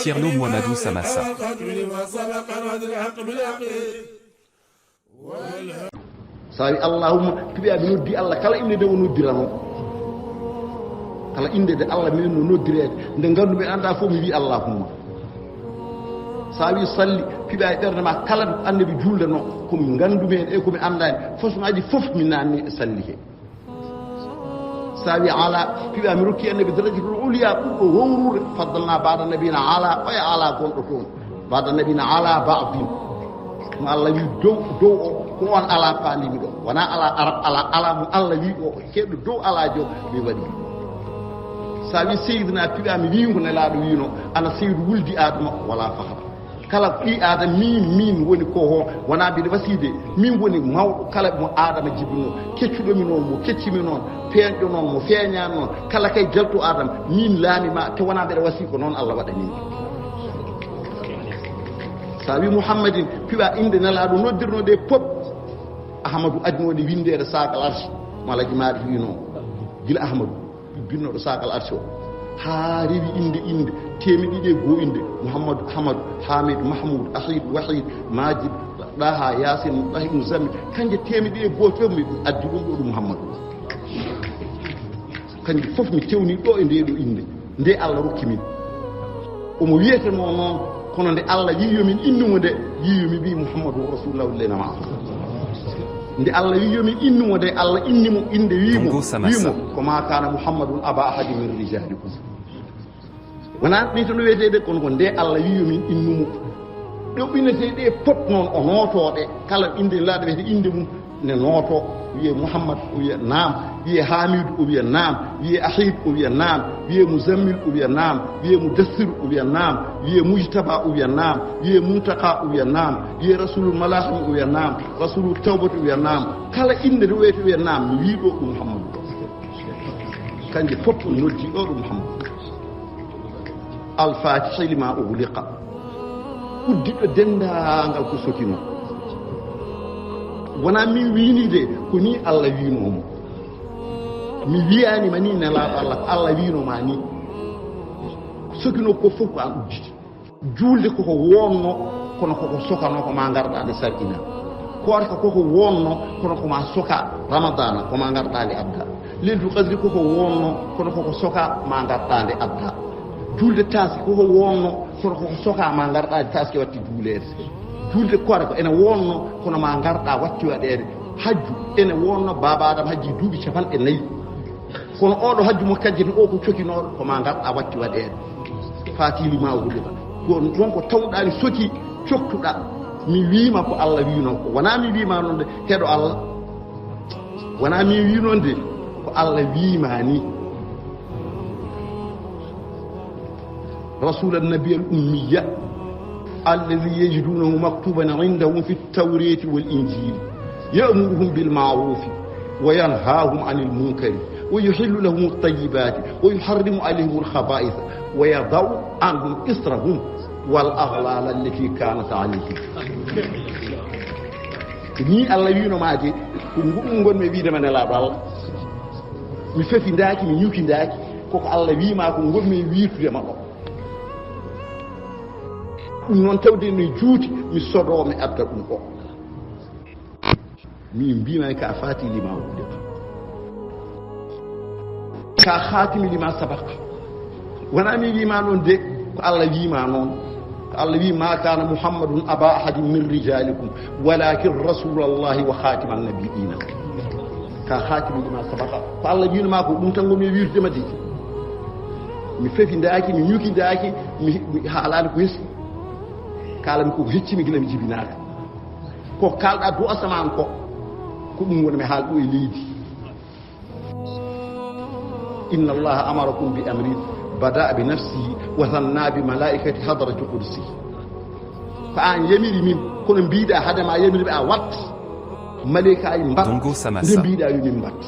Thierno Mouhamadou Samassa. sawi allahumma piɓe aɓe noddi allah kala inde nde o noddirano kala inde nde allah min no noddirede nde ganduɓe anda fof mi wi allahumma sa wi salli piɓe e ɓerde ma kala annabi juldano komi gandumen e komi andani façon aji fof mi nanni e salli he sa wi ala piɓe mi rokki annabi darajatul uliya ɓurɗo wowrude faddalna bada nabina ala oya ala gonɗo toon bada nabina ala badin mo allah wi dow o ko on ala pandimi ɗo wona ala arab ala mo allah wi o keɗɗo dow alajo mi waɗi sa wi seydina piɓa mi wi ko nelaɗo wino ana seydu wuldi adama wala fahara kala ɓi adama min woni ko ho wona mbiɗa waside min woni mawɗo kala mo adama jibino keccuɗomi noon mo keccimi noon feeñɗo noon mo feeñani noon kala kay jaltu adama min laamima te wona mbeɗa wasi ko noon allah waɗanimi sa wi mouhammadin piɓa inde nelaɗo noddirnode pop ahmadou adnode windede sakal arche malaji maɗi wino guila ahmadou binnoɗo sakal arche o ha rewi inde temedɗiɗi e goo inde mouhammadou hamadou hamidou mahmoud ahid wahid majid ɗaha yasin ɗahi muzammi kanje temedɗiɗi e goo fof mi addi ɗum ɗo ɗum mouhammadou kanje fof mi tewni ɗo e nde ɗo inde nde allah rokki min omo wiyeteno noon kono nde allah yiyomin innumo nde yiyomi wi mouhammadou rasulullah ullenama nde allah wiyomin innumo nde allah innimo inde wimo ko ma kana mouhammadun aba ahadi min rijalikum wona ɗi to no wiyetede kono ko nde allah wiyomin innumo ɗo ɓinneteɗe pop noon o nootoɗe kala inde laaɗo wiyete inde mum ne nooto wiye mouhammad o wiya nam wiye hamidou o wiya nam wiye ahid o wiya nam wiye muzammil o wiya nam wiye mudassir o wiya nam wiye mujtaba o wiya nam wiye muntaka o wiya nam wiye rasulul malahim o wiya nam rasulul tawbat o wiya nam kala inde ɗo wiyete wiya nam mi wi ɗo ɗum mouhammadou ɗo kanje fof ɗum noddi ɗo ɗum mouhammadou alfatihi lima ughliqa uddiɗo dendagal ko sokino wona min winide ko ni allah winomo mi wiyanima ni nelaɗo allah ko allah winoma ni sokino ko fof ko an udditi julde koko wonno kono koko sokano ko ma garɗade sarɗina korka koko wonno kono koma soka ramadana koma garɗade adda leylatul qadri koko wonno kono koko soka ma garɗade adda julde taski koko wonno kono koko soka ma garɗade taski watti juulede julde korka ene wonno kono ma garɗa watti waɗede hajju ene wonno baba adam hajji duuɓi 4 kono oɗo hajju mo kajjete o ko cokinoɗo koma garɗa watti waɗede faatihi ma wuliba gon ko tawɗani soki coktuɗa mi wima ko allah wino ko wona mi wima noon de heɗo allah wona mi winon de ko allah wima ni rasul annabi al ummiya alladhi yajidunahu maktuban indahum fi at-tawrati wal injil ya'muruhum bil ma'ruf wa yanhahum 'anil munkari ويحل لهم الطيبات ويحرم عليهم الخبائث ويضع عنهم إصرهم والأغلال التي كانت عليهم ni allah wino maaje ko ngon me wiide man la dal mi fefi ndaaki mi nyuki ndaaki koko allah wiima ko ngon me wiitude ma do non tawde no juuti mi sodo mi adda dum ko mi mbima ka fati lima wude ka khatimi lima sabaqa wana mi wima non de ko allah wima non ko allah wi ma kana muhammadun aba ahadin min rijalikum walakin rasulullahi wa khatiman nabiyina ka khatimi lima sabaqa ko allah wi ma ko dum tan ngomi wirde mati mi fefi ndaaki mi nyuki ndaaki mi halal ko yesi kala mi ko heccimi gila mi jibinaaka ko kalda do asaman ko dum woni mi haaldo e leydi inna allaha amarakum bi amrin bada bi nafsihi wa thanna bi malaikati hadrati qudsi fa an yamiri min kono biida hadama yamiri be a wat malaika ay mbat nde biida yo min mbat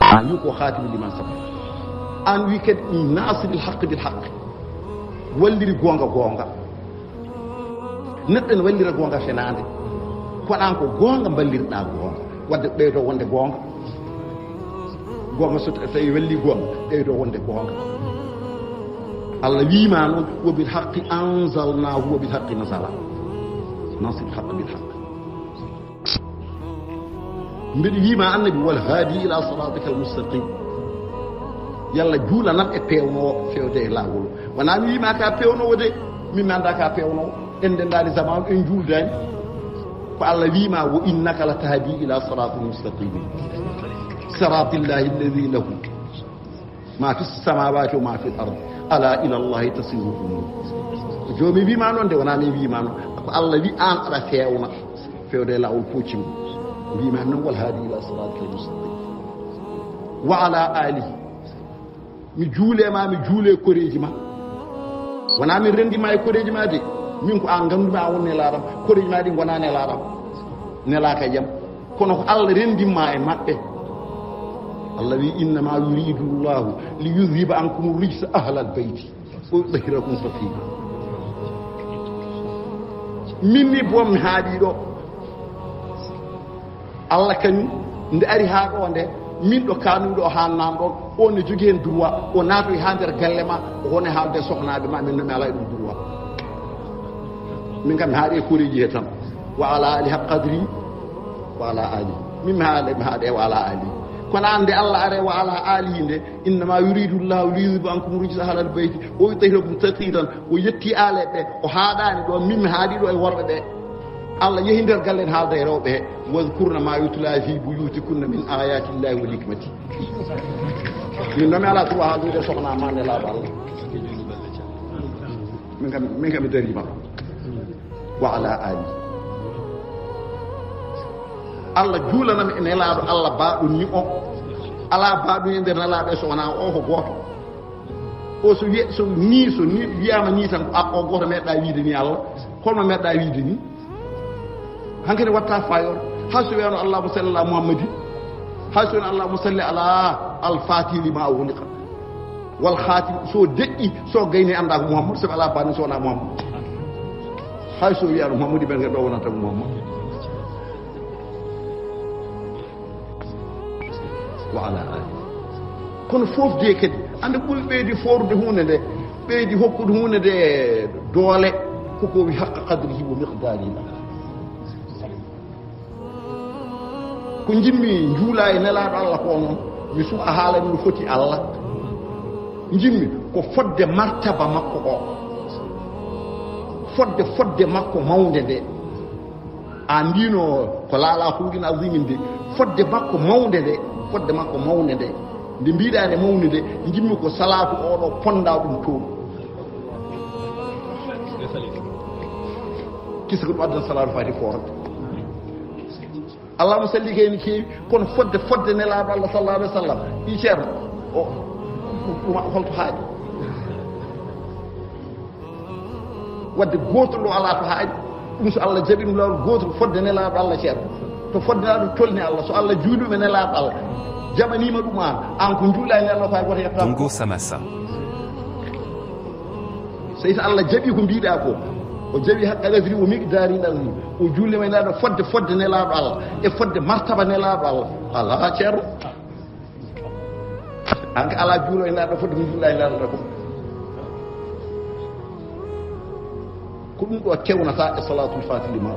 an yuko khatim liman sabab an wiket nasir al haqq bil haqq walliri gonga nedden wallira gonga fenande ko an ko gonga ballirda gonga wadde beedo wonde gonga gonga so tawi welli gonga ɓeydo wonde gonga Allah wiima noon wa bil haqqi anzalnahu wa bil haqqi nazala nasir haqq bil haqq mbiɗa wiima annabi wal haadi ila siratika al mustaqim yalla juulanam e pewnowo fewde e laawol wona mi wiima ka pewnowo de min mi anda ka pewnowo en ndendani zaman en juuldani ko Allah wiima wa innaka la tahdi ila siratil mustaqim siratillahi alladhi lahu ma fi samawati wa ma fi al ard ala ila allahi tasiru umur joomi wiima noon de wona mi wiima noon ko Allah wi an aɗa fewna fewde e laawol poccingo wiima noon wal haadi ila siratil mustaqim wa ala alihi mi juulema mi juule koreji ma wona min rendima e koreji ma de min ko an ganduma a won nelaɗam koreji ma ɗi gona nelaɗam nelaka jam kono ko Allah rendinma e maɓɓe Allah wi innama yuridu llahu li yudhiba ankum rijsa ahla al beyti wa yutahhirakum tathira min ni bom mi haaɗi ɗo Allah kañum nde ari ha ɗo nde min ɗo kanuɗo o hannam ɗon on ne jogui hen droit o naatoy ha nder galle ma o wone haalde sohnaɓe ma min nomi ala e ɗum droit min kam mi haaɗe koreji he tan wa ala ali haq qadri wa ala ali min mi haaɗe wa ala ali kono ande Allah are wa ala ali nde innama yuridu llahu liyudhiba ankum rijsa ahlal beyti o yutahhirakum tathiran o yetti aleɓe o haaɗani ɗo min mi haaɗi ɗo e worɓe ɓe Allah yehi nder galle en haalda e rewɓe he wadkurna ma yutla fi buyutikunna min ayati llahi wal hikmati min nomi ala droit haaldude sohna ma nde laaɓa Allah min kam mi darima wa ala ali Allah juulanam e nelaɗo Allah baɗum ni o ala baɗum e nder nelaɓe so wona o ko goto o so ni wiyama ni tan o goto meɗɗa wiide ni Allah holno meɗɗa wiide ni hankadi watta fayor hay so wiyano allahuma salli ala muhammadin hay so wiyano allahuma salli ala al faatihi lima ughliqa wal khatim so deƴƴi so gayni anda ko muhammad sabi ala bani so wona muhammad hay so wiyano muhammadi ɓen kadi ɗo wonata muhammad wa ala ali kono fof de kadi ande ɓuri ɓeydi forude hunde nde ɓeydi hokkude hunde nde doole koko wi haqqa qadrihi wa miqdarihi ko jimmi juula e nelaɗo Allah ko noon mi suka haala no foti Allah jimmi ko fodde martaba makko o fodde makko mawde nde a ndino ko laala hulgin azimin de fodde makko mawde nde nde mbiɗa nde mawni nde jimmi ko salatu oɗo ponda ɗum toon kisa ko ɗum addana salatu fati forde allahuma salli kayni keewi kono fodde nelaɗo Allah sallallahu alaihi wasallam i ceerno o ɗum holto haaɗi wadde gotol ɗo ala to haaɗi ɗum so Allah jaɓi ɗum lawol gotol fodde nelaɗo Allah ceerno to fodde nelaɗo tolni Allah so Allah juuliɓe nelaɗo Allah jaɓanima ɗum an ko juula e nelaɗo fay goto yetta Bongo samassa so ita Allah jaɓi ko mbiɗa ko o jaɓi haqqa qadri o miqdari ɗalni o juulima e nelaɗo fodde nelaɗo Allah e fodde martaba nelaɗo Allah ala ceerno hanke ala juulo e nelaɗo fodde mi juula e nelaɗo ko ɗum ɗo tewnata e salatul fatihi ma